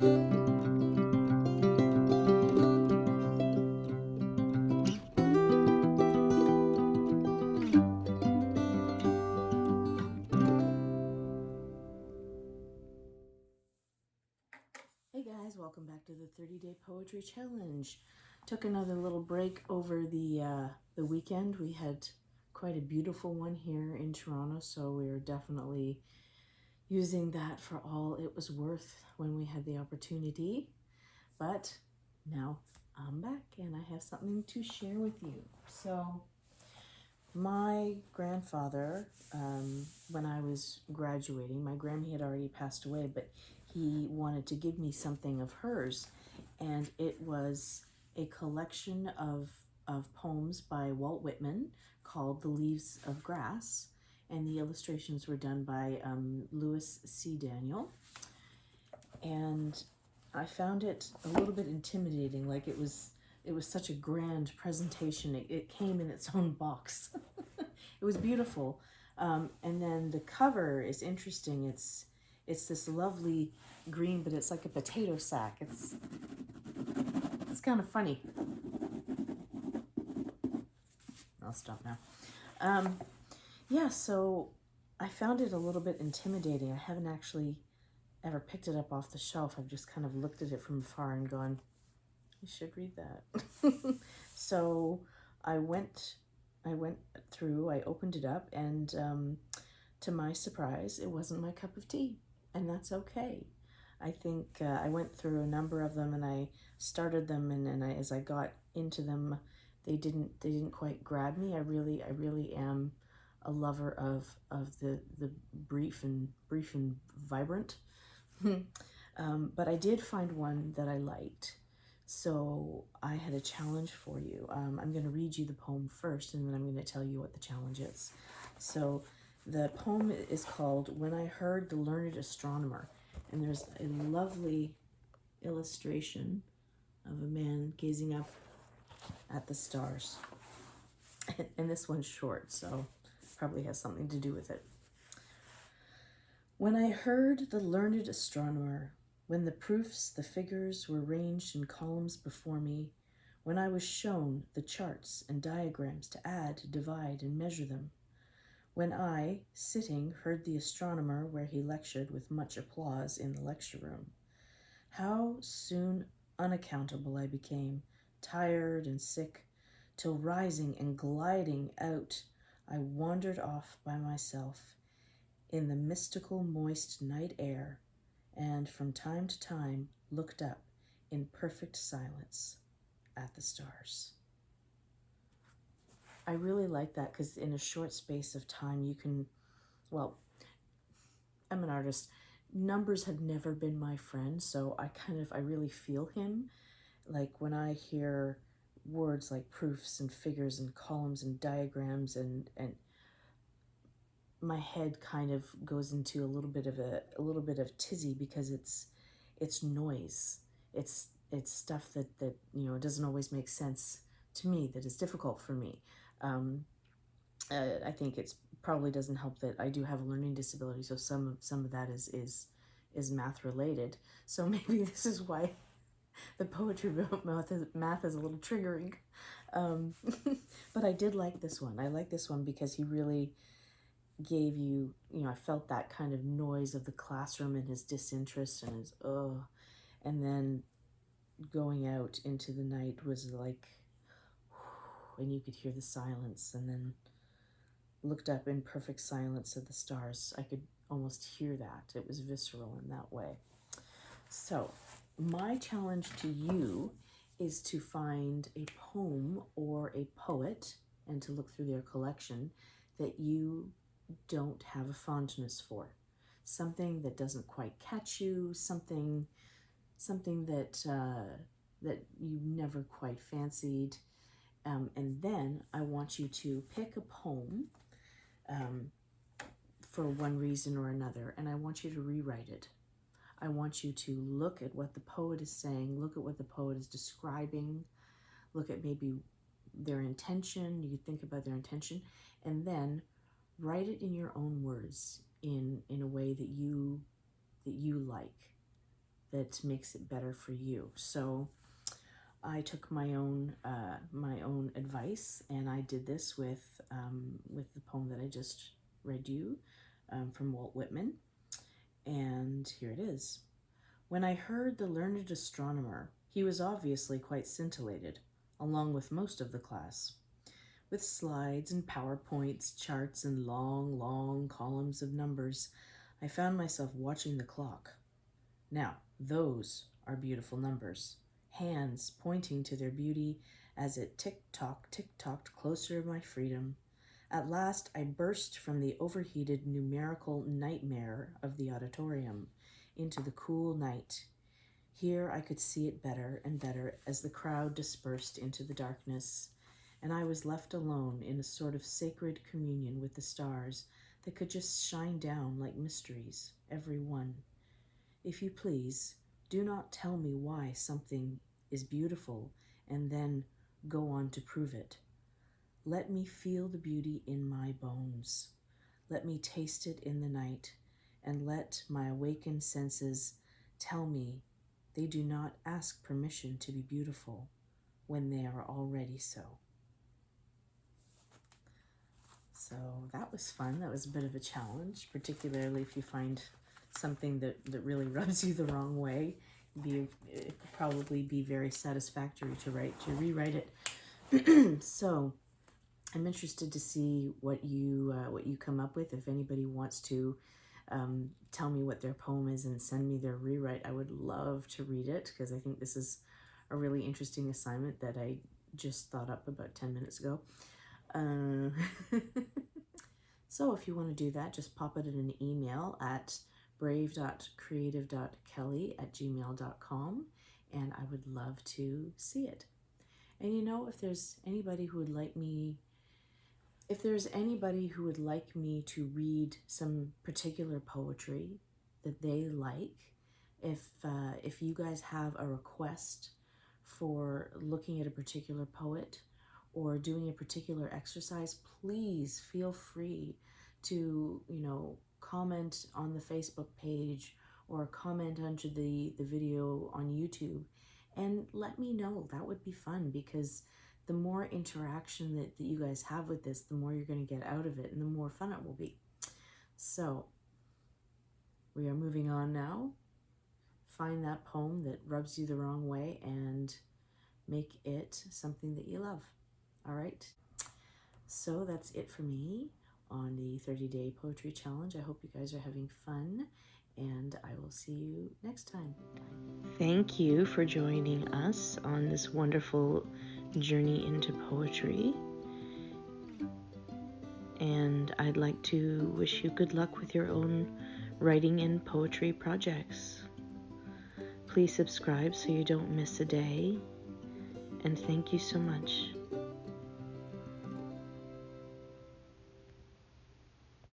Hey guys, welcome back to the 30-day poetry challenge. Took another little break over the weekend. We had quite a beautiful one here in Toronto, so we are definitely using that for all it was worth when we had the opportunity. But now I'm back and I have something to share with you. So my grandfather, when I was graduating, my Grammy had already passed away, but he wanted to give me something of hers, and it was a collection of poems by Walt Whitman called The Leaves of Grass, and the illustrations were done by Louis C. Daniel. And I found it a little bit intimidating, like it was such a grand presentation. It came in its own box. It was beautiful. And then the cover is interesting. It's this lovely green, but it's like a potato sack. It's kind of funny. I'll stop now. Yeah, so I found it a little bit intimidating. I haven't actually ever picked it up off the shelf. I've just kind of looked at it from afar and gone, you should read that. So I went through, I opened it up, and to my surprise, it wasn't my cup of tea, and that's okay. I think I went through a number of them, and I started them, and as I got into them, they didn't quite grab me. I really am a lover of the brief and vibrant. But I did find one that I liked. So I had a challenge for you. I'm going to read you the poem first, and then I'm going to tell you what the challenge is. So the poem is called When I Heard the Learned Astronomer. And there's a lovely illustration of a man gazing up at the stars. And this one's short, so probably has something to do with it. When I heard the learned astronomer, when the proofs, the figures were ranged in columns before me, when I was shown the charts and diagrams to add, divide, and measure them, when I, sitting, heard the astronomer where he lectured with much applause in the lecture room, how soon unaccountable I became, tired and sick, till rising and gliding out, I wandered off by myself in the mystical moist night air, and from time to time looked up in perfect silence at the stars. I really like that because in a short space of time you can, well, I'm an artist. Numbers have never been my friend, so I really feel him. Like when I hear words like proofs and figures and columns and diagrams, and my head kind of goes into a little bit of tizzy, because it's noise. It's stuff that doesn't always make sense to me, that is difficult for me. I think it's probably doesn't help that I do have a learning disability, so some of that is math related. So maybe this is why the poetry about math is a little triggering. But I did like this one. I like this one because he really gave you, I felt that kind of noise of the classroom and his disinterest and his, and then going out into the night was like, and you could hear the silence, and then looked up in perfect silence at the stars. I could almost hear that. It was visceral in that way. So my challenge to you is to find a poem or a poet, and to look through their collection, that you don't have a fondness for, something that doesn't quite catch you, something that that you never quite fancied, and then I want you to pick a poem for one reason or another, and I want you to rewrite it. I want you to look at what the poet is saying, look at what the poet is describing, look at maybe their intention. You think about their intention, and then write it in your own words, in a way that you like. that makes it better for you. So I took my own advice, and I did this with the poem that I just read you from Walt Whitman. And here it is. When I heard the learned astronomer, he was obviously quite scintillated, along with most of the class. With slides and PowerPoints, charts, and long, long columns of numbers, I found myself watching the clock. Now, those are beautiful numbers, hands pointing to their beauty as it tick-tocked closer to my freedom. At last, I burst from the overheated numerical nightmare of the auditorium into the cool night. Here I could see it better and better as the crowd dispersed into the darkness, and I was left alone in a sort of sacred communion with the stars that could just shine down like mysteries, every one. If you please, do not tell me why something is beautiful and then go on to prove it. Let me feel the beauty in my bones. Let me taste it in the night, and let my awakened senses tell me they do not ask permission to be beautiful when they are already so. So that was fun. That was a bit of a challenge, particularly if you find something that really rubs you the wrong way. It could probably be very satisfactory to rewrite it. So I'm interested to see what you come up with. If anybody wants to tell me what their poem is and send me their rewrite, I would love to read it, because I think this is a really interesting assignment that I just thought up about 10 minutes ago. So if you want to do that, just pop it in an email at brave.creative.kelly@gmail.com, and I would love to see it. And if there's anybody who would like me to read some particular poetry that they like, if you guys have a request for looking at a particular poet or doing a particular exercise, please feel free to, comment on the Facebook page or comment under the video on YouTube and let me know. That would be fun, because the more interaction that you guys have with this, the more you're going to get out of it and the more fun it will be. So we are moving on now. Find that poem that rubs you the wrong way and make it something that you love. All right. So that's it for me on the 30-day poetry challenge. I hope you guys are having fun, and I will see you next time. Thank you for joining us on this wonderful journey into poetry. And I'd like to wish you good luck with your own writing and poetry projects. Please subscribe so you don't miss a day. And thank you so much.